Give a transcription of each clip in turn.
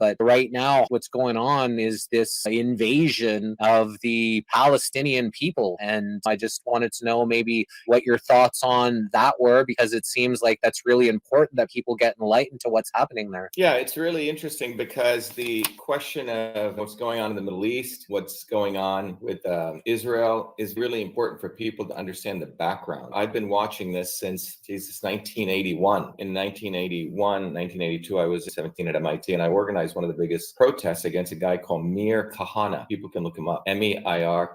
But right now, what's going on is this invasion of the Palestinian people. And I just wanted to know maybe what your thoughts on that were, because it seems like that's really important that people get enlightened to what's happening there. Yeah, it's really interesting because the question of what's going on in the Middle East, what's going on with Israel is really important for people to understand the background. I've been watching this since, 1981. In 1981, 1982, I was 17 at MIT, and I organized one of the biggest protests against a guy called Meir Kahane. People can look him up. Meir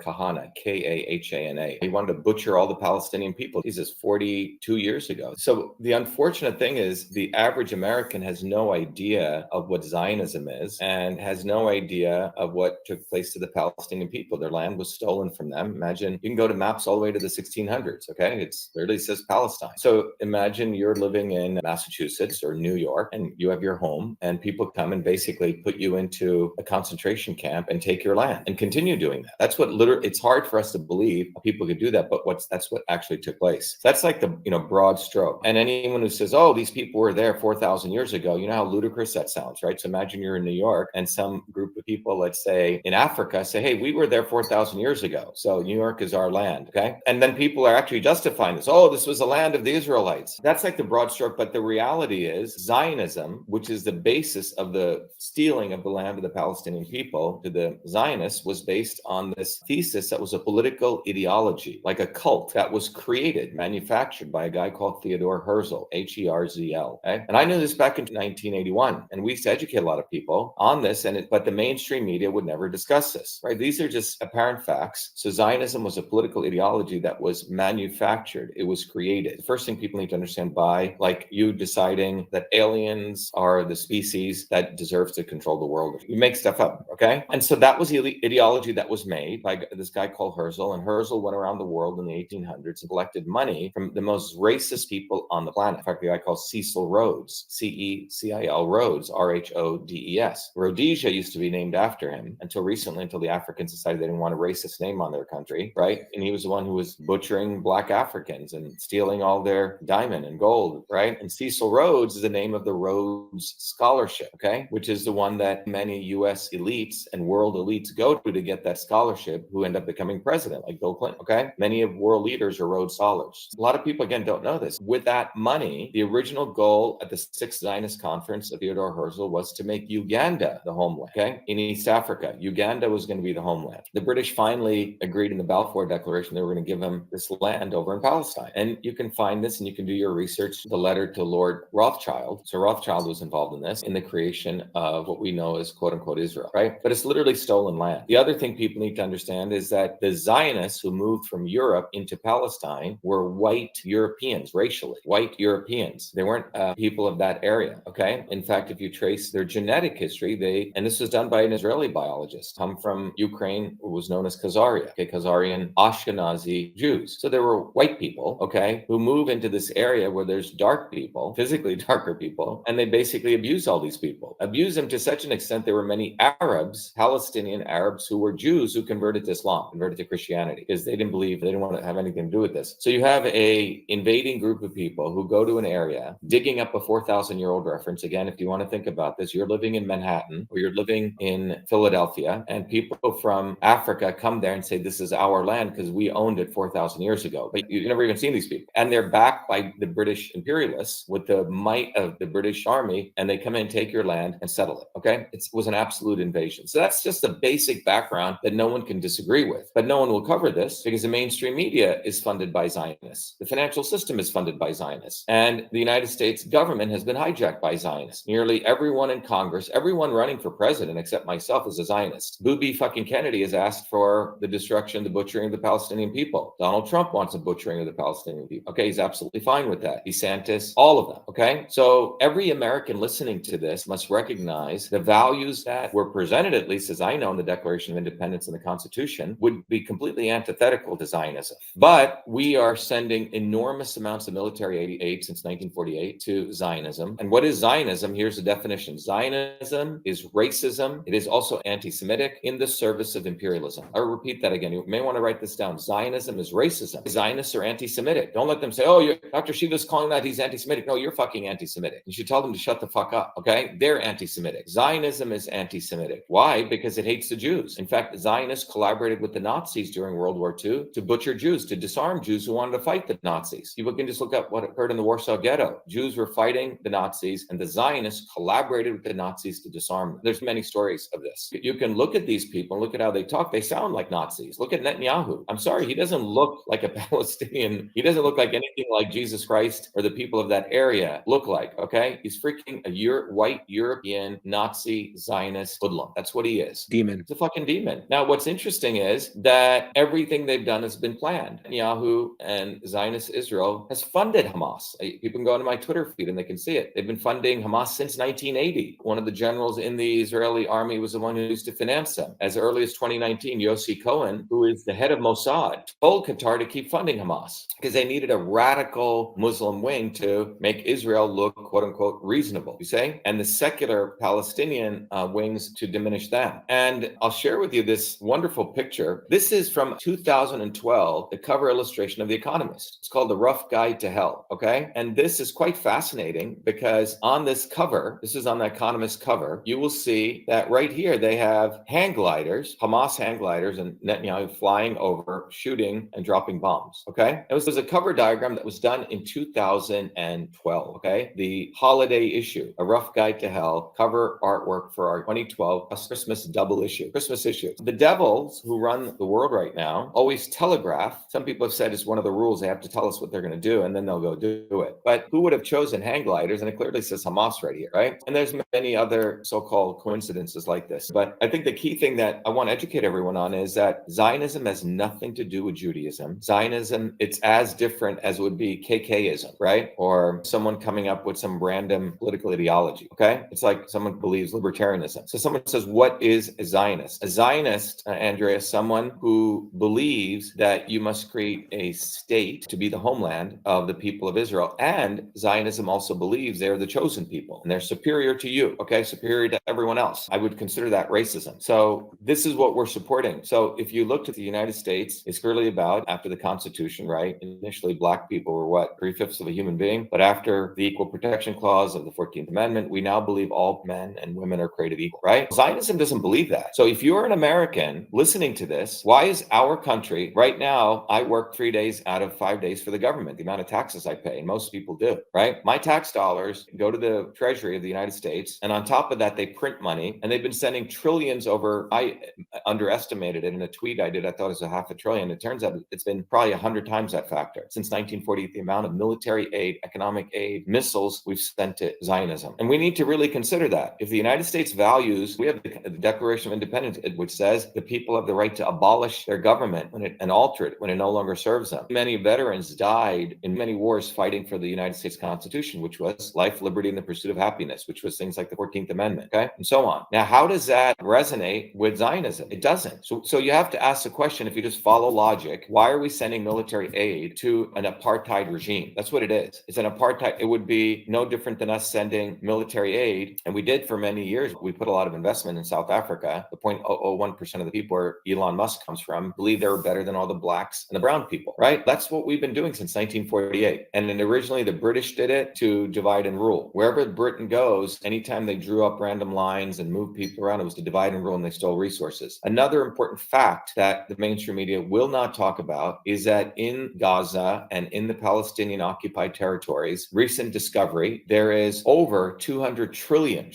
Kahane, Kahana. He wanted to butcher all the Palestinian people. This is 42 years ago. So the unfortunate thing is the average American has no idea of what Zionism is and has no idea of what took place to the Palestinian people. Their land was stolen from them. Imagine, you can go to maps all the way to the 1600s, okay? It literally says Palestine. So imagine you're living in Massachusetts or New York and you have your home and people come and basically put you into a concentration camp and take your land and continue doing that. That's what literally, it's hard for us to believe people could do that, but that's what actually took place. That's like the broad stroke. And anyone who says, oh, these people were there 4,000 years ago, you know how ludicrous that sounds, right? So imagine you're in New York and some group of people, let's say in Africa, say, hey, we were there 4,000 years ago. So New York is our land, okay? And then people are actually justifying this. Oh, this was the land of the Israelites. That's like the broad stroke, but the reality is Zionism, which is the basis of the stealing of the land of the Palestinian people to the Zionists, was based on this thesis that was a political ideology, like a cult that was created, manufactured by a guy called Theodore Herzl, Herzl. Okay? And I knew this back in 1981, and we used to educate a lot of people on this, but the mainstream media would never discuss this, right? These are just apparent facts. So Zionism was a political ideology that was manufactured. It was created. The first thing people need to understand by, like you deciding that aliens are the species that deserves to control the world. You make stuff up, okay? And so that was the ideology that was made by this guy called Herzl, and Herzl went around the world in the 1800s and collected money from the most racist people on the planet. In fact, the guy called Cecil Rhodes, Cecil Rhodes, Rhodes. Rhodesia used to be named after him until recently, until the Africans decided they didn't want a racist name on their country, right? And he was the one who was butchering black Africans and stealing all their diamond and gold, right? And Cecil Rhodes is the name of the Rhodes Scholarship, okay? Which is the one that many US elites and world elites go to get that scholarship, who end up becoming president, like Bill Clinton, okay? Many of world leaders are Rhodes Scholars. A lot of people, again, don't know this. With that money, the original goal at the Sixth Zionist Conference of Theodore Herzl was to make Uganda the homeland, okay? In East Africa, Uganda was going to be the homeland. The British finally agreed in the Balfour Declaration they were going to give them this land over in Palestine. And you can find this and you can do your research, the letter to Lord Rothschild. So Rothschild was involved in this, in the creation of what we know as quote unquote Israel, right? But it's literally stolen land. The other thing people need to understand is that the Zionists who moved from Europe into Palestine were white Europeans, racially, white Europeans. They weren't people of that area, okay? In fact, if you trace their genetic history, and this was done by an Israeli biologist, come from Ukraine, who was known as Khazaria, okay? Khazarian Ashkenazi Jews. So there were white people, okay, who move into this area where there's dark people, physically darker people, and they basically abuse all these people. Abuse them to such an extent there were many Arabs, Palestinian Arabs, who were Jews who converted to Islam, converted to Christianity, because they didn't want to have anything to do with this. So you have a invading group of people who go to an area, digging up a 4,000-year-old reference. Again, if you want to think about this, you're living in Manhattan or you're living in Philadelphia, and people from Africa come there and say, this is our land because we owned it 4,000 years ago. But you've never even seen these people. And they're backed by the British imperialists with the might of the British army, and they come in and take your land and settle it, okay? It was an absolute invasion. So that's just the basic background that no one can disagree with. But no one will cover this because the mainstream media is funded by Zionists. The financial system is funded by Zionists. And the United States government has been hijacked by Zionists. Nearly everyone in Congress, everyone running for president except myself is a Zionist. Booby fucking Kennedy has asked for the destruction, the butchering of the Palestinian people. Donald Trump wants a butchering of the Palestinian people. Okay, he's absolutely fine with that. DeSantis, all of them, okay? So every American listening to this must recognize the values that were presented, at least as I know, in the Declaration of Independence and the Constitution, would be completely antithetical to Zionism. But we are sending enormous amounts of military aid since 1948 to Zionism. And what is Zionism? Here's the definition. Zionism is racism. It is also anti-Semitic in the service of imperialism. I'll repeat that again. You may want to write this down. Zionism is racism. Zionists are anti-Semitic. Don't let them say, oh, Dr. Shiva's calling that he's anti-Semitic. No, you're fucking anti-Semitic. You should tell them to shut the fuck up, okay? They're anti-Semitic. anti-Semitic. Zionism is anti-Semitic. Why? Because it hates the Jews. In fact, Zionists collaborated with the Nazis during World War II to butcher Jews, to disarm Jews who wanted to fight the Nazis. People can just look up what occurred in the Warsaw Ghetto. Jews were fighting the Nazis, and the Zionists collaborated with the Nazis to disarm them. There's many stories of this. You can look at these people, look at how they talk. They sound like Nazis. Look at Netanyahu. I'm sorry, he doesn't look like a Palestinian. He doesn't look like anything like Jesus Christ or the people of that area look like, okay? He's freaking a white European Nazi Zionist hoodlum. That's what he is. Demon. He's a fucking demon. Now, what's interesting is that everything they've done has been planned. Netanyahu and Zionist Israel has funded Hamas. People can go into my Twitter feed and they can see it. They've been funding Hamas since 1980. One of the generals in the Israeli army was the one who used to finance them. As early as 2019, Yossi Cohen, who is the head of Mossad, told Qatar to keep funding Hamas because they needed a radical Muslim wing to make Israel look, quote unquote, reasonable, you say, and the secular Palestinian wings to diminish them. And I'll share with you this wonderful picture. This is from 2012, the cover illustration of The Economist. It's called The Rough Guide to Hell, okay? And this is quite fascinating because on this cover, this is on The Economist cover, you will see that right here they have hang gliders, Hamas hang gliders, and Netanyahu flying over, shooting and dropping bombs, okay? It was a cover diagram that was done in 2012, okay? The holiday issue, A Rough Guide to Hell, cover artwork for our 2012 Christmas double issue, Christmas issue. The devils who run the world right now always telegraph. Some people have said it's one of the rules. They have to tell us what they're going to do, and then they'll go do it. But who would have chosen hang gliders? And it clearly says Hamas right here, right? And there's many other so-called coincidences like this. But I think the key thing that I want to educate everyone on is that Zionism has nothing to do with Judaism. Zionism, it's as different as would be KKism, right? Or someone coming up with some random political ideology, okay? It's like someone believes libertarianism. So someone says, what is a Zionist? A Zionist, Andrea, is someone who believes that you must create a state to be the homeland of the people of Israel. And Zionism also believes they're the chosen people and they're superior to you, okay? Superior to everyone else. I would consider that racism. So this is what we're supporting. So if you look at the United States, it's clearly about, after the Constitution, right? Initially, Black people were what? 3/5 of a human being. But after the Equal Protection Clause of the 14th Amendment, we now believe all men and women are created equal, right? Zionism doesn't believe that. So if you're an American listening to this, why is our country, right now, I work 3 days out of 5 days for the government, the amount of taxes I pay, and most people do, right? My tax dollars go to the Treasury of the United States, and on top of that, they print money, and they've been sending trillions over. I underestimated it in a tweet I did. I thought it was a $500 billion. It turns out it's been probably 100 times that factor. Since 1948, the amount of military aid, economic aid, missiles we've sent to Zionism. And we need to really consider that. If the United States values, we have the Declaration of Independence, which says the people have the right to abolish their government and alter it when it no longer serves them. Many veterans died in many wars fighting for the United States Constitution, which was life, liberty, and the pursuit of happiness, which was things like the 14th Amendment, okay? And so on. Now, how does that resonate with Zionism? It doesn't. So you have to ask the question, if you just follow logic, why are we sending military aid to an apartheid regime? That's what it is. It's an apartheid. It would be no different than us sending military aid. And we did for many years. We put a lot of investment in South Africa. The 0.001% of the people where Elon Musk comes from believe they were better than all the blacks and the brown people, right? That's what we've been doing since 1948. And then originally the British did it to divide and rule. Wherever Britain goes, anytime they drew up random lines and moved people around, it was to divide and rule, and they stole resources. Another important fact that the mainstream media will not talk about is that in Gaza and in the Palestinian occupied territories, recent discovery, there is over 200 trillion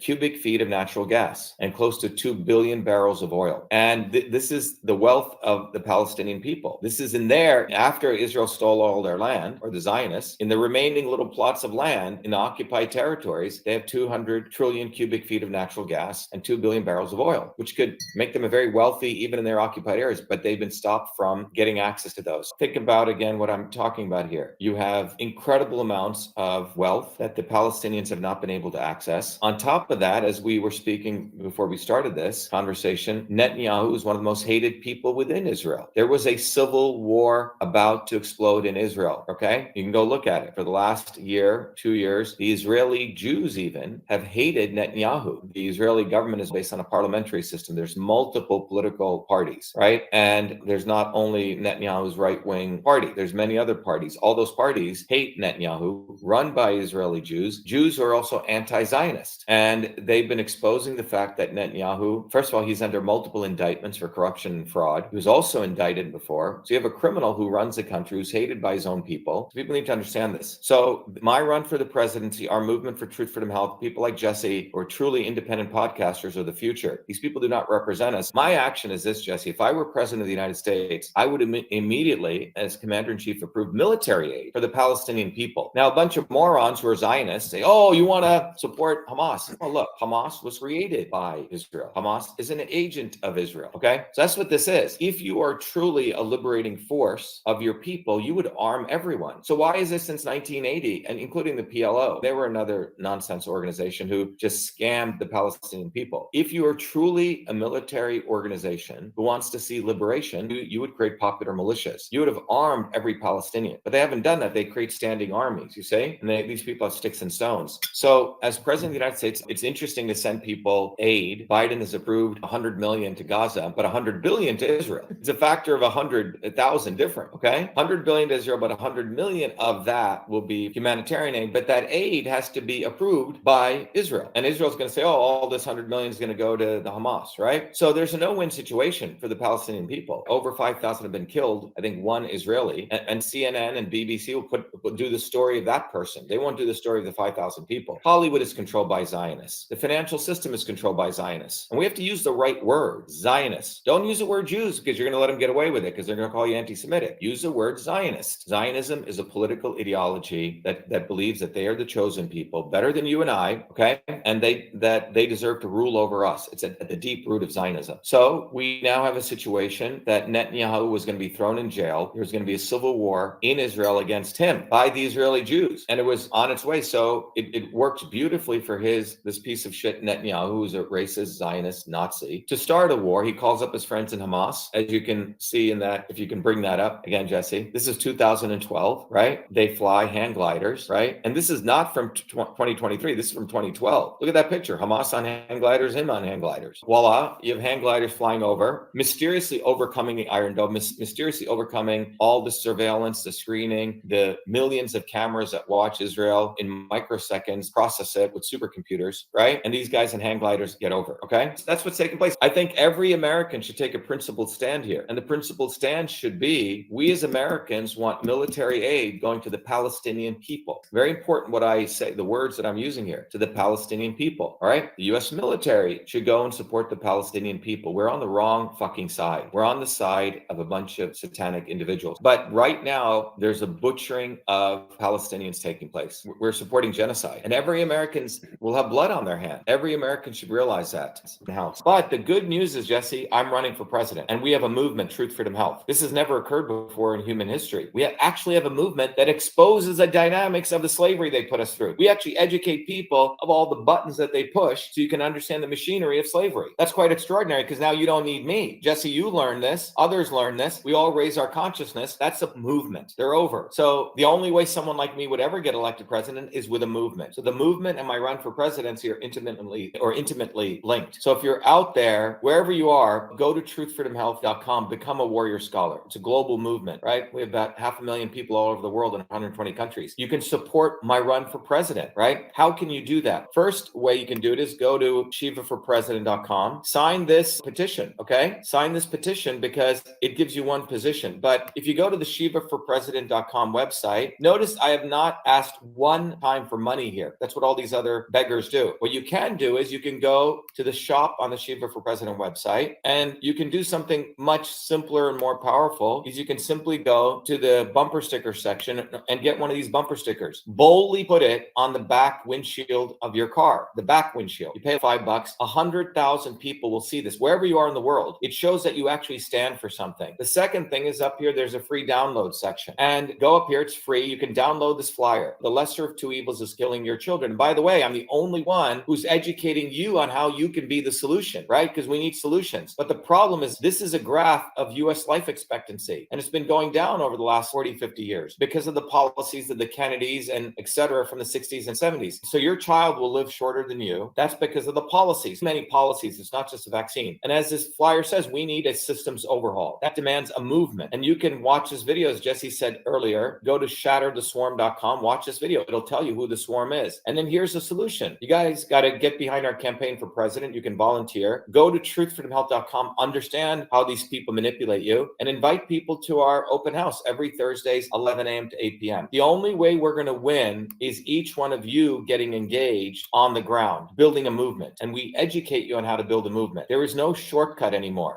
cubic feet of natural gas and close to 2 billion barrels of oil. And this is the wealth of the Palestinian people. This is in there after Israel stole all their land, or the Zionists. In the remaining little plots of land in the occupied territories, they have 200 trillion cubic feet of natural gas and 2 billion barrels of oil, which could make them a very wealthy, even in their occupied areas, but they've been stopped from getting access to those. Think about, again, what I'm talking about here. You have incredible amounts of wealth that the Palestinians have not been able to access. On top of that, as we were speaking before we started this conversation, Netanyahu is one of the most hated people within Israel. There was a civil war about to explode in Israel, okay? You can go look at it. For the last year, 2 years, the Israeli Jews even have hated Netanyahu. The Israeli government is based on a parliamentary system. There's multiple political parties, right? And there's not only Netanyahu's right-wing party, there's many other parties. All those parties hate Netanyahu, run by Israeli Jews. Jews are also anti-Zionist. Zionist. And they've been exposing the fact that Netanyahu, first of all, he's under multiple indictments for corruption and fraud. He was also indicted before. So you have a criminal who runs the country, who's hated by his own people. So people need to understand this. So my run for the presidency, our movement for truth, freedom, health, people like Jesse, or truly independent podcasters are the future. These people do not represent us. My action is this, Jesse. If I were president of the United States, I would immediately, as commander-in-chief, approve military aid for the Palestinian people. Now, a bunch of morons who are Zionists say, oh, you want to support Hamas. Well, look, Hamas was created by Israel. Hamas is an agent of Israel, okay? So that's what this is. If you are truly a liberating force of your people, you would arm everyone. So why is this since 1980, and including the PLO? They were another nonsense organization who just scammed the Palestinian people. If you are truly a military organization who wants to see liberation, you would create popular militias. You would have armed every Palestinian. But they haven't done that. They create standing armies, you see? And these people have sticks and stones. So as president of the United States, it's interesting to send people aid. Biden has approved 100 million to Gaza, but 100 billion to Israel. It's a factor of 100,000 different, okay? 100 billion to Israel, but 100 million of that will be humanitarian aid. But that aid has to be approved by Israel. And Israel's going to say, oh, all this 100 million is going to go to the Hamas, right? So there's a no-win situation for the Palestinian people. Over 5,000 have been killed. I think one Israeli. And CNN and BBC will do the story of that person. They won't do the story of the 5,000 people. Hollywood is controlled by Zionists. The financial system is controlled by Zionists. And we have to use the right word, Zionists. Don't use the word Jews because you're going to let them get away with it because they're going to call you anti-Semitic. Use the word Zionist. Zionism is a political ideology that believes that they are the chosen people, better than you and I, okay? And that they deserve to rule over us. It's at the deep root of Zionism. So we now have a situation that Netanyahu was going to be thrown in jail. There was going to be a civil war in Israel against him by the Israeli Jews. And it was on its way. So it works beautifully for this piece of shit Netanyahu, who's a racist, Zionist, Nazi, to start a war. He calls up his friends in Hamas, as you can see in that, if you can bring that up again, Jesse. This is 2012, right? They fly hang gliders, right? And this is not from 2023. This is from 2012. Look at that picture. Hamas on hang gliders, him on hang gliders. Voila, you have hang gliders flying over, mysteriously overcoming the Iron Dome, mysteriously overcoming all the surveillance, the screening, the millions of cameras that watch Israel in microseconds, process it with supercomputers, right? And these guys in hang gliders get over, okay? So that's what's taking place. I think every American should take a principled stand here. And the principled stand should be, we as Americans want military aid going to the Palestinian people. Very important what I say, the words that I'm using here, to the Palestinian people, all right? The U.S. military should go and support the Palestinian people. We're on the wrong fucking side. We're on the side of a bunch of satanic individuals. But right now, there's a butchering of Palestinians taking place. We're supporting genocide. And every American will have blood on their hand. Every American should realize that. But the good news is, Jesse, I'm running for president. And we have a movement, Truth, Freedom, Health. This has never occurred before in human history. We actually have a movement that exposes the dynamics of the slavery they put us through. We actually educate people of all the buttons that they push so you can understand the machinery of slavery. That's quite extraordinary because now you don't need me. Jesse, you learn this. Others learn this. We all raise our consciousness. That's a movement. They're over. So the only way someone like me would ever get elected president is with a movement. So the movement and my run for presidency are intimately linked. So if you're out there, wherever you are, go to truthfreedomhealth.com, become a warrior scholar. It's a global movement, right? We have about 500,000 people all over the world in 120 countries. You can support my run for president, right? How can you do that? First way you can do it is go to shivaforpresident.com, sign this petition, okay? Sign this petition because it gives you one position. But if you go to the shivaforpresident.com website, notice I have not asked one time for money here. That's what all these other beggars do. What you can do is you can go to the shop on the Shiva for President website, and you can do something much simpler and more powerful is you can simply go to the bumper sticker section and get one of these bumper stickers. Boldly put it on the back windshield of your car, the back windshield. You pay $5, 100,000 people will see this. Wherever you are in the world, it shows that you actually stand for something. The second thing is up here, there's a free download section. And go up here, it's free. You can download this flyer. The lesser of two evils is killing your children. And by the way, I'm the only one who's educating you on how you can be the solution, right? Because we need solutions. But the problem is this is a graph of US life expectancy. And it's been going down over the last 40, 50 years because of the policies of the Kennedys and et cetera from the 60s and 70s. So your child will live shorter than you. That's because of the policies, many policies. It's not just a vaccine. And as this flyer says, we need a systems overhaul. That demands a movement. And you can watch this video, as Jesse said earlier, go to shattertheswarm.com, watch this video. It'll tell you who the swarm is. And then here's the solution. solution. You guys got to get behind our campaign for president. You can volunteer. Go to truthfreedomhealth.com, understand how these people manipulate you, and invite people to our open house every Thursdays, 11 a.m. to 8 p.m. The only way we're going to win is each one of you getting engaged on the ground, building a movement. And we educate you on how to build a movement. There is no shortcut anymore.